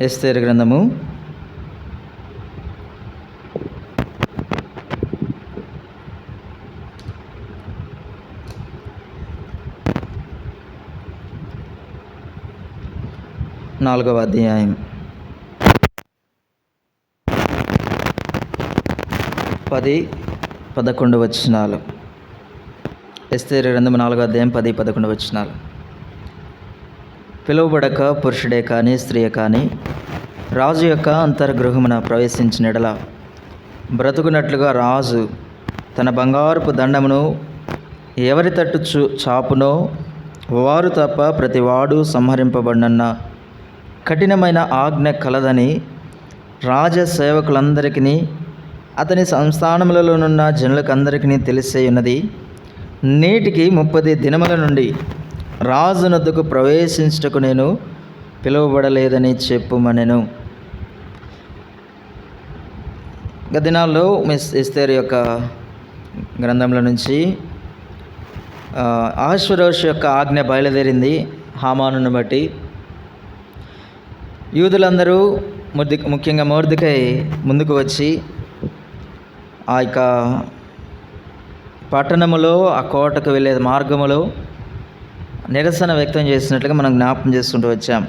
ఎస్తేరు గ్రంథము 4వ అధ్యాయం 10-11 వచనాలు. ఎస్తేరు గ్రంథము 4వ అధ్యాయం 10-11 వచనాలు. పిలువబడక పురుషుడే కానీ స్త్రీయే కానీ రాజు యొక్క అంతర్గృహమున ప్రవేశించిన ఎడల బ్రతుకున్నట్లుగా రాజు తన బంగారపు దండమును ఎవరి తట్టు చాపునో వారు తప్ప ప్రతివాడు సంహరింపబడినన్న కఠినమైన ఆజ్ఞ కలదని రాజసేవకులందరికీ అతని సంస్థానములలోనున్న జనులకందరికీ తెలిసే ఉన్నది. నేటికి 30 దినముల నుండి రాజునొద్దకు ప్రవేశించుటకు నేను పిలువబడలేదని చెప్పుమనెను. గత దినాల్లో ఎస్తేరు యొక్క గ్రంథంలో నుంచి అహష్వేరోషు యొక్క ఆజ్ఞ బయలుదేరింది. హామానును బట్టి యూదులందరూ ముఖ్యంగా మొర్దెకై ముందుకు వచ్చి ఆ యొక్క పట్టణములో ఆ కోటకు వెళ్ళే మార్గములో నిరసన వ్యక్తం చేసినట్లుగా మనం జ్ఞాపకం చేసుకుంటూ వచ్చాం.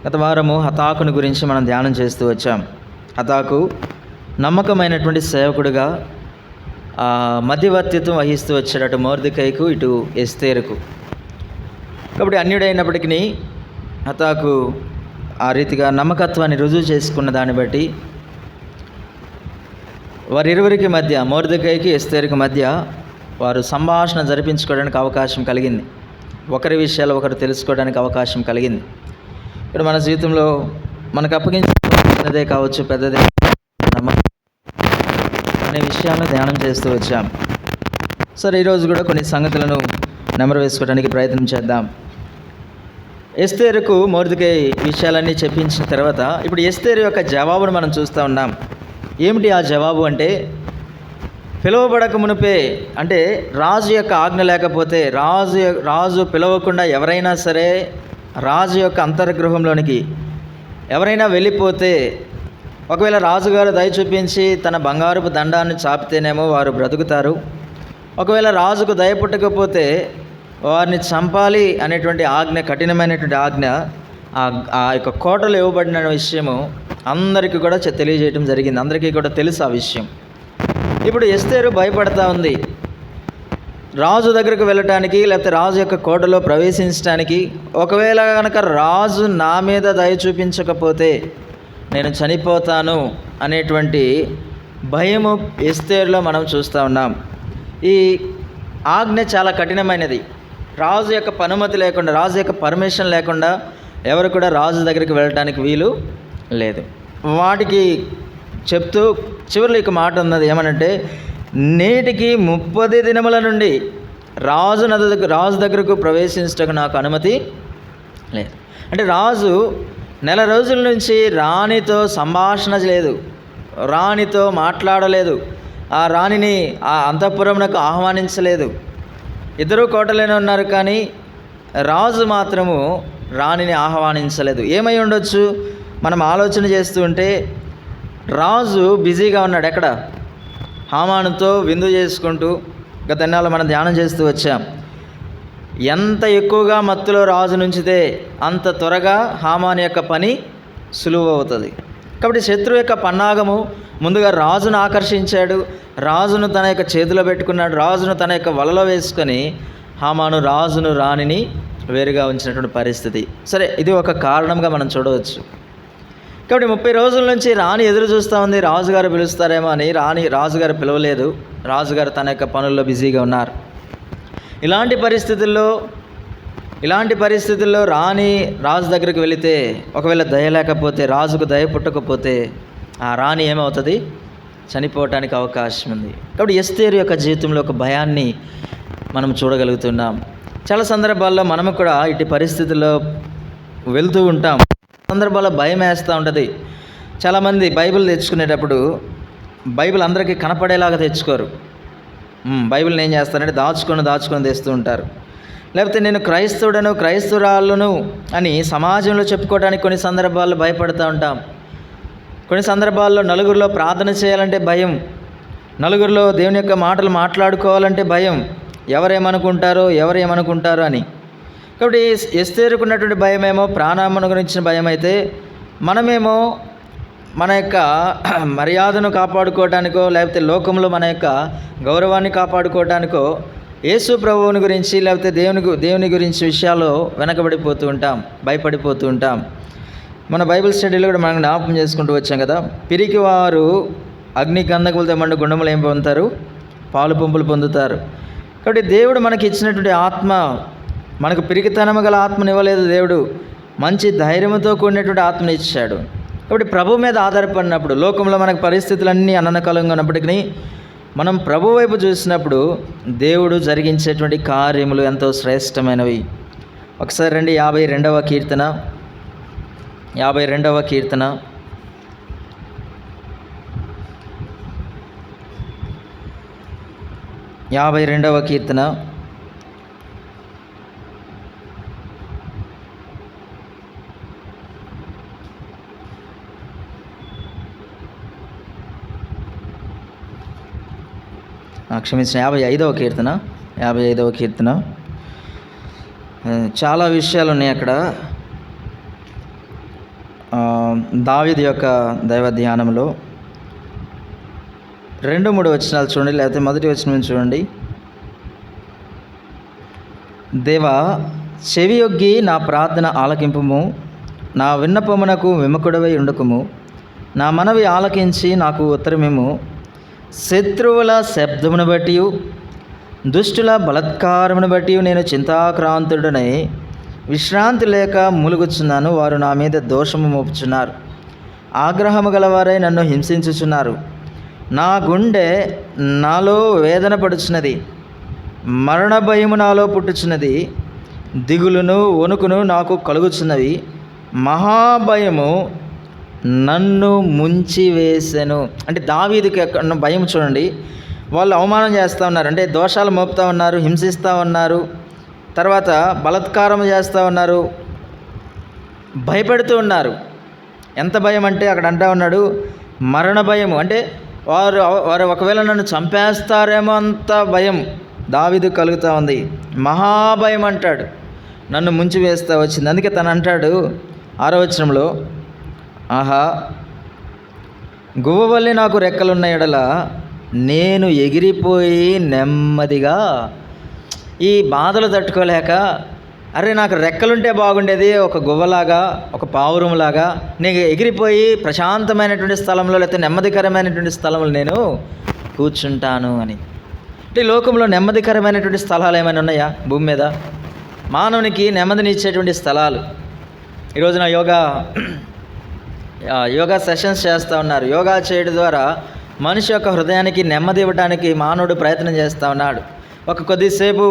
గత వారము హతాకుని గురించి మనం ధ్యానం చేస్తూ వచ్చాం. హతాకు నమ్మకమైనటువంటి సేవకుడిగా మధ్యవర్తిత్వం వహిస్తూ వచ్చాడు, అటు మొర్దెకైకు ఇటు ఎస్తేరుకు. కాబట్టి అన్యుడైనప్పటికీ హతాకు ఆ రీతిగా నమ్మకత్వాన్ని రుజువు చేసుకున్న దాన్ని బట్టి వారిరువురికి మధ్య, మొర్దెకైకి ఎస్తేరుకి మధ్య వారు సంభాషణ జరిపించుకోవడానికి అవకాశం కలిగింది. ఒకరి విషయాలు ఒకరు తెలుసుకోవడానికి అవకాశం కలిగింది. ఇప్పుడు మన జీవితంలో మనకు అప్పగించినదే కావచ్చు, పెద్దదే అనే విషయాలను ధ్యానం చేస్తూ వచ్చాం. సరే, ఈరోజు కూడా కొన్ని సంగతులను నెమరు వేసుకోవడానికి ప్రయత్నం చేద్దాం. ఎస్తేరుకు మొర్దెకై విషయాలన్నీ చెప్పించిన తర్వాత ఇప్పుడు ఎస్తేరు యొక్క జవాబును మనం చూస్తూ ఉన్నాం. ఏమిటి ఆ జవాబు అంటే, పిలువబడక మునిపే, అంటే రాజు యొక్క ఆజ్ఞ లేకపోతే, రాజు పిలవకుండా ఎవరైనా సరే రాజు యొక్క అంతర్గృహంలోనికి ఎవరైనా వెళ్ళిపోతే, ఒకవేళ రాజుగారు దయ చూపించి తన బంగారపు దండాన్ని చాపితేనేమో వారు బ్రతుకుతారు. ఒకవేళ రాజుకు దయ పుట్టకపోతే వారిని చంపాలి అనేటువంటి ఆజ్ఞ, కఠినమైనటువంటి ఆజ్ఞ ఆ యొక్క కోటలో ఇవ్వబడిన విషయము అందరికీ కూడా తెలియజేయడం జరిగింది. అందరికీ కూడా తెలుసు ఆ విషయం. ఇప్పుడు ఎస్తేరు భయపడతా ఉంది. రాజు దగ్గరకు వెళ్ళటానికి, లేకపోతే రాజు యొక్క కోటలో ప్రవేశించడానికి, ఒకవేళ కనుక రాజు నా మీద దయ చూపించకపోతే నేను చనిపోతాను అనేటువంటి భయము ఎస్తేరులో మనం చూస్తూ ఉన్నాం. ఈ ఆజ్ఞ చాలా కఠినమైనది. రాజు యొక్క అనుమతి లేకుండా, రాజు యొక్క పర్మిషన్ లేకుండా ఎవరు కూడా రాజు దగ్గరికి వెళ్ళటానికి వీలు లేదు. వాటికి చెప్తూ చివరిలో ఇక మాట ఉన్నది ఏమనంటే, నేటికి 30 దినముల నుండి రాజు దగ్గరకు ప్రవేశించటకు నాకు అనుమతి లేదు. అంటే రాజు నెల రోజుల నుంచి రాణితో సంభాషణ లేదు, రాణితో మాట్లాడలేదు, ఆ రాణిని ఆ అంతఃపురమునకు ఆహ్వానించలేదు. ఇద్దరు కోటలోనే ఉన్నారు, కానీ రాజు మాత్రము రాణిని ఆహ్వానించలేదు. ఏమై ఉండొచ్చు? మనం ఆలోచన చేస్తూ ఉంటే రాజు బిజీగా ఉన్నాడు. ఎక్కడ? హామానుతో విందు చేసుకుంటూ. గత నెలలో మనం ధ్యానం చేస్తూ వచ్చాం. ఎంత ఎక్కువగా మత్తులో రాజు నుంచితే అంత త్వరగా హామాను యొక్క పని సులువు అవుతుంది. కాబట్టి శత్రువు యొక్క పన్నాగము ముందుగా రాజును ఆకర్షించాడు, రాజును తన యొక్క చేతిలో పెట్టుకున్నాడు, రాజును తన యొక్క వలలో వేసుకొని హామాను రాజును రాణిని వేరుగా ఉంచినటువంటి పరిస్థితి. సరే, ఇది ఒక కారణంగా మనం చూడవచ్చు. కాబట్టి 30 రోజుల నుంచి రాణి ఎదురు చూస్తూ ఉంది, రాజుగారు పిలుస్తారేమో అని. రాజుగారు పిలవలేదు, రాజుగారు తన యొక్క పనుల్లో బిజీగా ఉన్నారు. ఇలాంటి పరిస్థితుల్లో రాణి రాజు దగ్గరికి వెళితే, ఒకవేళ దయ లేకపోతే, రాజుకు దయ పుట్టకపోతే ఆ రాణి ఏమవుతుంది? చనిపోవటానికి అవకాశం ఉంది. కాబట్టి ఎస్తేరు యొక్క జీవితంలో ఒక భయాన్ని మనం చూడగలుగుతున్నాం. చాలా సందర్భాల్లో మనము కూడా ఇటు పరిస్థితుల్లో వెళ్తూ ఉంటాం. సందర్భాల్లో భయం వేస్తూ ఉంటుంది. చాలామంది బైబిల్ తెచ్చుకునేటప్పుడు బైబిల్ అందరికీ కనపడేలాగా తెచ్చుకోరు. బైబిల్ని ఏం చేస్తారంటే దాచుకొని తెస్తూ ఉంటారు. లేకపోతే నేను క్రైస్తవుడను, క్రైస్తవురాళ్ళను అని సమాజంలో చెప్పుకోవడానికి కొన్ని సందర్భాల్లో భయపడుతూ ఉంటాం. కొన్ని సందర్భాల్లో నలుగురిలో ప్రార్థన చేయాలంటే భయం, నలుగురిలో దేవుని యొక్క మాటలు మాట్లాడుకోవాలంటే భయం, ఎవరేమనుకుంటారో అని. కాబట్టి ఎస్తేరుకున్నటువంటి భయమేమో ప్రాణాలను గురించిన భయం అయితే, మనమేమో మన యొక్క మర్యాదను కాపాడుకోవటానికో, లేకపోతే లోకంలో మన యొక్క గౌరవాన్ని కాపాడుకోవటానికో యేసు ప్రభువుని గురించి, లేకపోతే దేవుని గురించి విషయాల్లో వెనకబడిపోతూ ఉంటాం, భయపడిపోతూ ఉంటాం. మన బైబిల్ స్టడీలో కూడా మనం జ్ఞాపకం చేసుకుంటూ వచ్చాం కదా, పిరికి వారు అగ్ని గంధకములతో మండు గుండములు ఏం పొందుతారు? పాలు పంపులు పొందుతారు. కాబట్టి దేవుడు మనకి ఇచ్చినటువంటి ఆత్మ, మనకు పిరికితనము గల ఆత్మని ఇవ్వలేదు దేవుడు, మంచి ధైర్యంతో కూడినటువంటి ఆత్మని ఇచ్చాడు. కాబట్టి ప్రభు మీద ఆధారపడినప్పుడు, లోకంలో మనకు పరిస్థితులన్నీ అననుకూలంగా ఉన్నప్పటికీ మనం ప్రభు వైపు చూసినప్పుడు దేవుడు జరిగించేటువంటి కార్యములు ఎంతో శ్రేష్టమైనవి. ఒకసారి రండి 52వ కీర్తన, 52వ కీర్తన, 52వ కీర్తన, క్షమించిన 55వ కీర్తన, 55వ కీర్తన. చాలా విషయాలు ఉన్నాయి అక్కడ. దావీదు యొక్క దైవ ధ్యానంలో 2-3 వచనాలు చూడండి, లేకపోతే మొదటి వచనం చూడండి. దేవా, చెవియొగ్గి నా ప్రార్థన ఆలకింపుము, నా విన్నపమునకు విముఖుడవై ఉండుకుము, నా మనవి ఆలకించి నాకు ఉత్తరమిమ్ము. శత్రువుల శబ్దమును బట్టి, దుష్టుల బలత్కారమును బట్టి నేను చింతాక్రాంతుడనై విశ్రాంతి లేక మూలుగుచున్నాను. వారు నా మీద దోషము మోపుచున్నారు, ఆగ్రహము గలవారై నన్ను హింసించుచున్నారు. నా గుండె నాలో వేదన పడుచున్నది, మరణ భయము నాలో పుట్టుచున్నది, దిగులును వణుకును నాకు కలుగుచున్నవి. మహాభయము నన్ను ముంచివేసెను. అంటే దావీదుకి భయం చూడండి. వాళ్ళు అవమానం చేస్తూ ఉన్నారు, అంటే దోషాలు మోపుతూ ఉన్నారు, హింసిస్తూ ఉన్నారు, తర్వాత బలత్కారం చేస్తూ ఉన్నారు, భయపెడుతూ ఉన్నారు. ఎంత భయం అంటే అక్కడ అంటా ఉన్నాడు మరణ భయము, అంటే వారు ఒకవేళ నన్ను చంపేస్తారేమో అంత భయం దావీదు కలుగుతూ ఉంది. మహాభయం అంటాడు, నన్ను ముంచి వేస్తూ వచ్చింది. అందుకే తను అంటాడు 6వ వచనంలో, ఆహా, గువ్వవల్లి నాకు రెక్కలున్న ఎడల నేను ఎగిరిపోయి నెమ్మదిగా, ఈ బాధలు తట్టుకోలేక, అరే నాకు రెక్కలుంటే బాగుండేది, ఒక గువ్వలాగా, ఒక పావురంలాగా నేను ఎగిరిపోయి ప్రశాంతమైనటువంటి స్థలంలో, లేకపోతే నెమ్మదికరమైనటువంటి స్థలంలో నేను కూర్చుంటాను అని. అంటే లోకంలో నెమ్మదికరమైనటువంటి స్థలాలు ఏమైనా ఉన్నాయా భూమి మీద? మానవునికి నెమ్మదినిచ్చేటువంటి స్థలాలు. ఈరోజున యోగా సెషన్స్ చేస్తూ ఉన్నారు. యోగా చేయడం ద్వారా మనిషి యొక్క హృదయానికి నెమ్మది ఇవ్వడానికి మానవుడు ప్రయత్నం చేస్తూ ఉన్నాడు. కొద్దిసేపు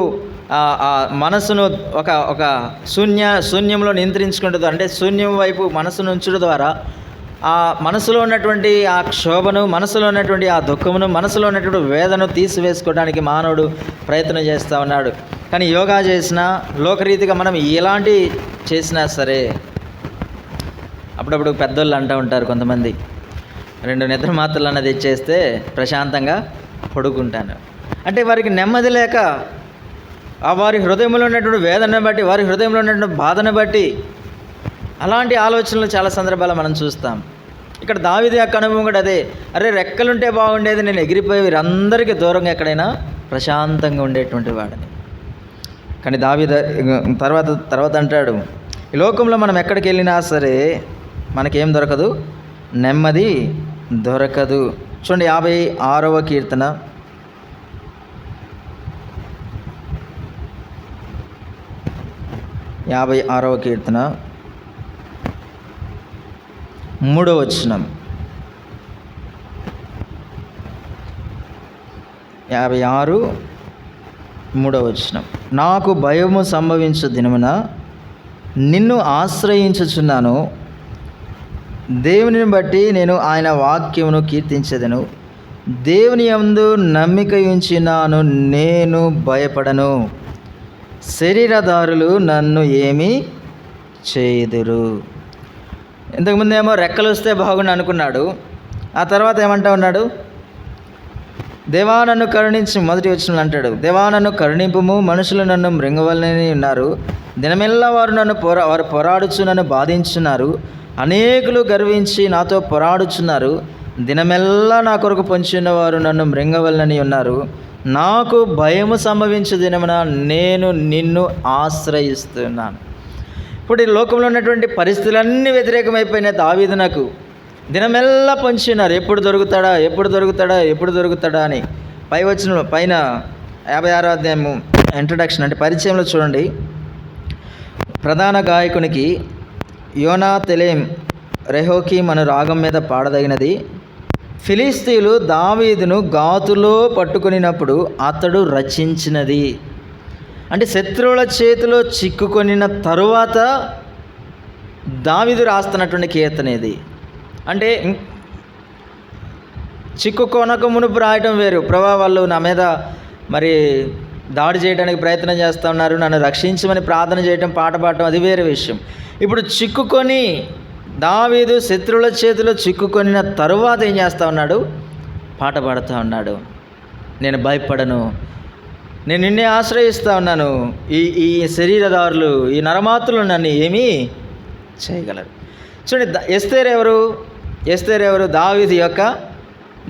మనసును ఒక శూన్యంలో నియంత్రించుకుంటుంది, అంటే శూన్యం వైపు మనసును ఉంచడం ద్వారా ఆ మనసులో ఉన్నటువంటి ఆ క్షోభను, మనసులో ఉన్నటువంటి ఆ దుఃఖమును, మనసులో ఉన్నటువంటి వేదను తీసివేసుకోవడానికి మానవుడు ప్రయత్నం చేస్తూ ఉన్నాడు. కానీ యోగా చేసినా, లోకరీతిగా మనం ఎలాంటి చేసినా సరే, అప్పుడప్పుడు పెద్దోళ్ళు అంటూ ఉంటారు కొంతమంది, 2 నిద్ర మాత్రలు అన్నది ఇచ్చేస్తే ప్రశాంతంగా పడుకుంటాను. అంటే వారికి నెమ్మది లేక, వారి హృదయంలో ఉన్నటువంటి వేదనను బట్టి, వారి హృదయంలో ఉన్నటువంటి బాధను బట్టి అలాంటి ఆలోచనలు చాలా సందర్భాల్లో మనం చూస్తాం. ఇక్కడ దావీదు యొక్క అనుభవం కూడా అదే. అరే రెక్కలుంటే బాగుండేది, నేను ఎగిరిపోయి వీరందరికీ దూరంగా ఎక్కడైనా ప్రశాంతంగా ఉండేటువంటి వాడిని. కానీ దావీదు తర్వాత అంటాడు, ఈ లోకంలో మనం ఎక్కడికి వెళ్ళినా సరే మనకేం దొరకదు, నెమ్మది దొరకదు. చూడండి 56వ కీర్తన, 56వ కీర్తన 3వ వచనం. 56 3వ వచనం. నాకు భయము సంభవించు దినమున నిన్ను ఆశ్రయించుచున్నాను, దేవునిని బట్టి నేను ఆయన వాక్యమును కీర్తించెదను. దేవుని యందు నమ్మిక ఉంచినాను, నేను భయపడను. శరీరధారులు నన్ను ఏమి చేయుదురు. ఇంతకుముందేమో రెక్కలు వస్తే బాగుండు అనుకున్నాడు. ఆ తర్వాత ఏమంటా ఉన్నాడు? దేవా నన్ను కరుణించి, మొదటి వచనంలో అంటాడు, దేవా నన్ను కరుణింపుము, మనుషులు నన్ను మృంగవలనని ఉన్నారు, దినమెల్లా వారు పోరాడుచు నన్ను బాధించున్నారు, అనేకులు గర్వించి నాతో పోరాడుచున్నారు, దినమెల్లా నా కొరకు పొంచి ఉన్నవారు నన్ను మృంగవలనని ఉన్నారు, నాకు భయము సంభవించు దినమున నేను నిన్ను ఆశ్రయిస్తున్నాను. ఇప్పుడు ఈ లోకంలో ఉన్నటువంటి పరిస్థితులన్నీ వ్యతిరేకమైపోయినాయి దావీదునకు. దినమెల్లా పొంచి ఉన్నారు, ఎప్పుడు దొరుకుతాడా అని. పైన 56వ అధ్యాయము ఇంట్రడక్షన్ అంటే పరిచయంలో చూడండి. ప్రధాన గాయకునికి యోనాతెలేం రెహోకీం అను రాగం మీద పాడదగినది. ఫిలిస్తీయులు దావీదును గాతులో పట్టుకొనినప్పుడు అతడు రచించినది. అంటే శత్రువుల చేతిలో చిక్కుకొనిన తరువాత దావీదు రాస్తున్నటువంటి కీర్తన ఇది. అంటే చిక్కుకొనక మునుపు రాయటం వేరు. ప్రభా వాళ్ళు నా మీద మరి దాడి చేయడానికి ప్రయత్నం చేస్తూ ఉన్నారు, నన్ను రక్షించమని ప్రార్థన చేయటం, పాట పాడటం అది వేరే విషయం. ఇప్పుడు చిక్కుకొని దావీదు శత్రువుల చేతిలో చిక్కుకొనిన తరువాత ఏం చేస్తూ ఉన్నాడు? పాట పాడుతూ ఉన్నాడు. నేను భయపడను, నేను నిన్నే ఆశ్రయిస్తూ ఉన్నాను, ఈ శరీరదారులు, ఈ నరమాతులు నన్ను ఏమీ చేయగలరు. చూడండి, ఎస్తేరు ఎవరు? దావీదు యొక్క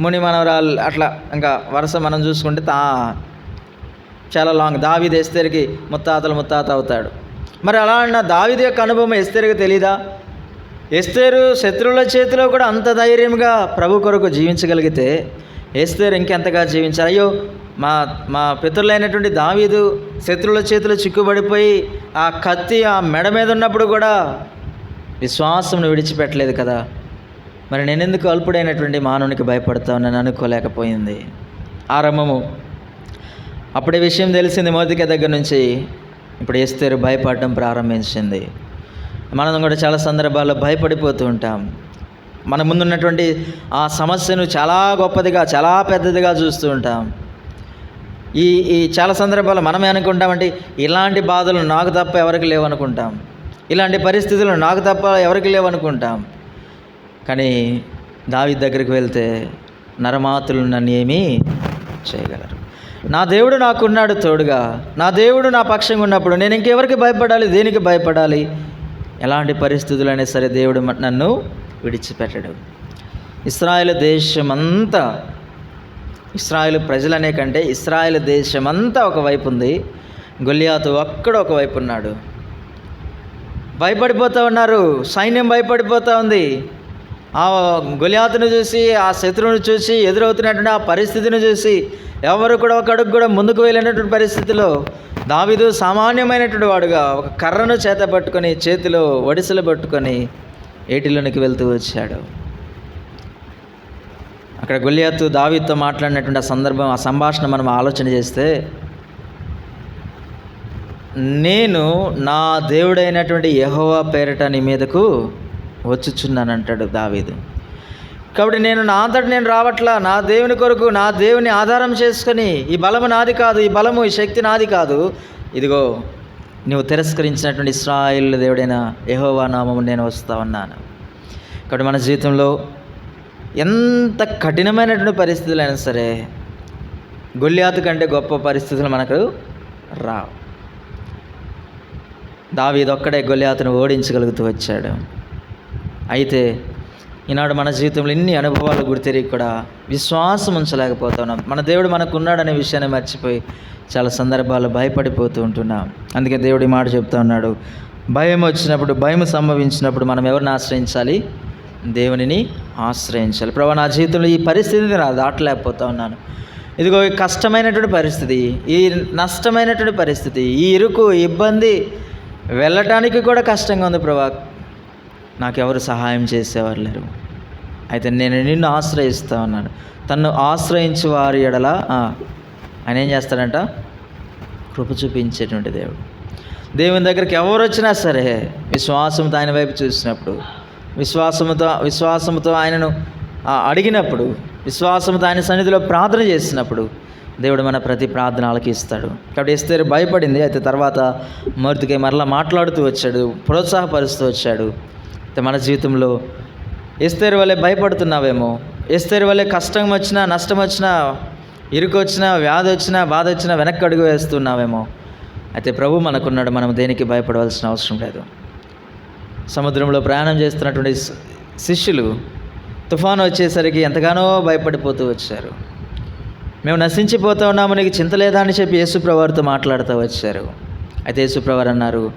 ముని మనవరాలు. అట్లా ఇంకా వరుస మనం చూసుకుంటే చాలా లాంగ్. దావీదు ఎస్తేరుకి ముత్తాత అవుతాడు. మరి అలా అన్న దావీదు యొక్క అనుభవం ఎస్తేరుకి తెలీదా? ఎస్తేరు శత్రువుల చేతిలో కూడా అంత ధైర్యంగా ప్రభు కొరకు జీవించగలిగితే ఎస్తేరు ఇంకెంతగా జీవించాలి? అయ్యో, మా పితరులైనటువంటి దావీదు శత్రువుల చేతిలో చిక్కుబడిపోయి ఆ కత్తి ఆ మెడ మీద ఉన్నప్పుడు కూడా విశ్వాసమును విడిచిపెట్టలేదు కదా. మరి నేనెందుకు అల్పుడైనటువంటి మానవునికి భయపడతా ఉన్నాను అనుకోలేకపోయింది. ఆరంభము అప్పుడే విషయం తెలిసింది మొదటికే దగ్గర నుంచి. ఇప్పుడు ఎస్తేరు భయపడటం ప్రారంభించింది. మనం కూడా చాలా సందర్భాల్లో భయపడిపోతూ ఉంటాం. మన ముందున్నటువంటి ఆ సమస్యను చాలా గొప్పదిగా, చాలా పెద్దదిగా చూస్తూ ఉంటాం. ఈ చాలా సందర్భాల్లో మనమే అనుకుంటామంటే ఇలాంటి బాధలు నాకు తప్ప ఎవరికి లేవనుకుంటాం, ఇలాంటి పరిస్థితులు నాకు తప్ప ఎవరికి లేవనుకుంటాం. కానీ దావీదు దగ్గరికి వెళ్తే నరమాతులు నన్ను ఏమీ చేయగలరు. నా దేవుడు నాకున్నాడు తోడుగా, నా దేవుడు నా పక్షంగా ఉన్నప్పుడు నేను ఇంకెవరికి భయపడాలి, దేనికి భయపడాలి? ఎలాంటి పరిస్థితులైనా సరే దేవుడు నన్ను విడిచిపెట్టడు. ఇశ్రాయేలు దేశమంతా, ఇశ్రాయేలు ప్రజలనే కంటే ఇశ్రాయేలు దేశమంతా ఒకవైపు ఉంది, గొల్లియాతు ఒక్కడు ఒకవైపు ఉన్నాడు. భయపడిపోతూ ఉన్నారు, సైన్యం భయపడిపోతూ ఉంది. ఆ గొల్లియాతును చూసి, ఆ శత్రువును చూసి, ఎదురవుతున్నటువంటి ఆ పరిస్థితిని చూసి ఎవరు కూడా ఒక అడుగు కూడా ముందుకు వెళ్ళినటువంటి పరిస్థితిలో దావీదు సామాన్యమైనటువంటి వాడుగా ఒక కర్రను చేతిలో ఒడిసెలు పట్టుకొని ఏటిలోనికి వెళ్తూ వచ్చాడు. అక్కడ గొల్లియాతు దావీదుతో మాట్లాడినటువంటి ఆ సందర్భం, ఆ సంభాషణ మనం ఆలోచన చేస్తే, నేను నా దేవుడైనటువంటి యెహోవా పేరిట నీ మీదకు వచ్చుచున్నానంటాడు దావీదు. కాబట్టి నేను రావట్లా, నా దేవుని కొరకు, నా దేవుని ఆధారం చేసుకొని, ఈ బలము నాది కాదు, ఈ శక్తి నాది కాదు, ఇదిగో నువ్వు తిరస్కరించినటువంటి ఇశ్రాయేలు దేవుడైన యెహోవా నామము నేను వస్తా ఉన్నాను. కాబట్టి మన జీవితంలో ఎంత కఠినమైనటువంటి పరిస్థితులైనా సరే గొల్లియాతు కంటే గొప్ప పరిస్థితులు మనకు రావు. దావీదు ఒక్కడే గొల్లియాతును ఓడించగలుగుతూ వచ్చాడు. అయితే ఈనాడు మన జీవితంలో ఇన్ని అనుభవాలు గుర్తిరిగి కూడా విశ్వాసం ఉంచలేకపోతున్నాం. మన దేవుడు మనకు ఉన్నాడనే విషయాన్ని మర్చిపోయి చాలా సందర్భాల్లో భయపడిపోతూ ఉంటున్నాం. అందుకే దేవుడి మాట చెప్తా ఉన్నాడు, భయం వచ్చినప్పుడు, భయం సంభవించినప్పుడు మనం ఎవరిని ఆశ్రయించాలి? దేవునిని ఆశ్రయించాలి. ప్రభు, నా జీవితంలో ఈ పరిస్థితిని దాటలేకపోతా ఉన్నాను, ఇదిగో ఈ కష్టమైనటువంటి పరిస్థితి, ఈ నష్టమైనటువంటి పరిస్థితి, ఈ ఇరుకు, ఇబ్బంది, వెళ్ళటానికి కూడా కష్టంగా ఉంది ప్రభా, నాకెవరు సహాయం చేసేవారు లేరు. అయితే నేను నిన్ను ఆశ్రయిస్తా ఉన్నాను. తన్ను ఆశ్రయించి వారి ఎడల ఆయన ఏం చేస్తాడంట? కృప చూపించేటువంటి దేవుడు. దేవుని దగ్గరికి ఎవరు వచ్చినా సరే విశ్వాసంతో ఆయన వైపు చూసినప్పుడు, విశ్వాసముతో ఆయనను అడిగినప్పుడు, విశ్వాసంతో ఆయన సన్నిధిలో ప్రార్థన చేసినప్పుడు దేవుడు మన ప్రతి ప్రార్థన ఆలకిస్తాడు. కాబట్టి ఎస్తేరు భయపడింది. అయితే తర్వాత మొర్దెకై మరలా మాట్లాడుతూ వచ్చాడు, ప్రోత్సాహపరుస్తూ వచ్చాడు. అయితే మన జీవితంలో ఎస్తేరు వల్లే భయపడుతున్నావేమో, ఎస్తేరు వల్లే కష్టం వచ్చినా, నష్టం వచ్చినా, ఇరుకు వచ్చినా, వ్యాధి వచ్చినా, బాధ వచ్చినా వెనక్కి అడుగు వేస్తున్నావేమో. అయితే ప్రభు మనకున్నాడు, మనం దేనికి భయపడవలసిన అవసరం లేదు. సముద్రంలో ప్రయాణం చేస్తున్నటువంటి శిష్యులు తుఫాను వచ్చేసరికి ఎంతగానో భయపడిపోతూ వచ్చారు. మేము నశించిపోతూ ఉన్నాము, నీకు చింత లేదా అని చెప్పి యేసుప్రభువారితో మాట్లాడుతూ వచ్చారు. అయితే యేసుప్రభువారు అన్నారు,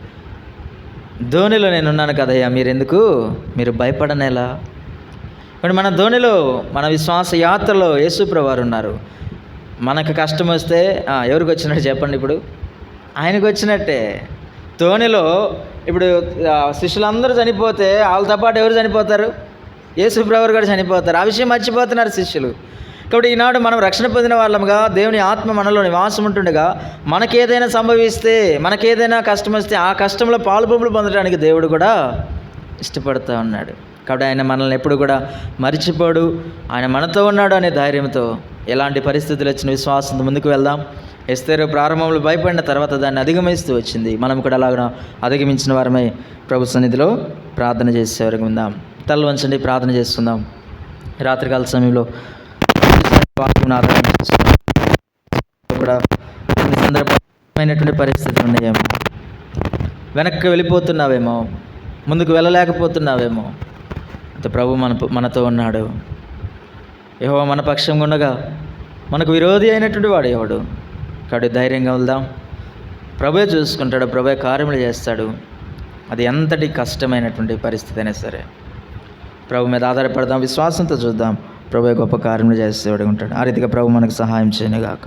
ధోనిలో నేనున్నాను కదయ్యా, మీరు భయపడనేలా. ఇప్పుడు మన ధోనిలో, మన విశ్వాస యాత్రలో యేసుప్రభువారు ఉన్నారు. మనకు కష్టం వస్తే ఎవరికి వచ్చినట్టు చెప్పండి? ఇప్పుడు ఆయనకు వచ్చినట్టే. ధోనిలో ఇప్పుడు శిష్యులందరూ చనిపోతే వాళ్ళతో పాటు ఎవరు చనిపోతారు? యేసుప్రభువారు కూడా చనిపోతారు. ఆ విషయం మర్చిపోతున్నారు శిష్యులు. కాబట్టి ఈనాడు మనం రక్షణ పొందిన వాళ్ళముగా, దేవుని ఆత్మ మనలో నివాసం ఉంటుండగా, మనకేదైనా సంభవిస్తే, మనకేదైనా కష్టం వస్తే ఆ కష్టంలో పాలుపొంపులు పొందడానికి దేవుడు కూడా ఇష్టపడుతూ ఉన్నాడు. కాబట్టి ఆయన మనల్ని ఎప్పుడు కూడా మరిచిపోడు, ఆయన మనతో ఉన్నాడు అనే ధైర్యంతో ఎలాంటి పరిస్థితులు వచ్చిన విశ్వాసంతో ముందుకు వెళ్దాం. ఎస్తేరు ప్రారంభంలో భయపడిన తర్వాత దాన్ని అధిగమిస్తూ వచ్చింది. మనం కూడా అలాగ అధిగమించిన వారమై ప్రభు సన్నిధిలో ప్రార్థన చేసేవారికి ఉందాం. తల వంచండి, ప్రార్థన చేస్తున్నాం. రాత్రికాల సమయంలో వాక్యం ఆధారం చేస్తున్నాం. కూడా కొన్ని సందర్భమైనటువంటి పరిస్థితులు ఉన్నాయేమో, వెనక్కి వెళ్ళిపోతున్నావేమో, ముందుకు వెళ్ళలేకపోతున్నావేమో. అయితే ప్రభు మనతో ఉన్నాడు. యెహోవా మన పక్షంగా ఉండగా మనకు విరోధి అయినటువంటి వాడు ఎవడు? కాబట్టి ధైర్యంగా వెళ్దాం. ప్రభువే చూసుకుంటాడు, ప్రభువే కార్యములు చేస్తాడు. అది ఎంతటి కష్టమైనటువంటి పరిస్థితి అయినా సరే ప్రభు మీద ఆధారపడదాం, విశ్వాసంతో చూద్దాం. ప్రభువే గొప్ప కార్యములు చేసేవాడు ఉంటాడు. ఆ రీతిగా ప్రభు మనకు సహాయం చేయనుగాక.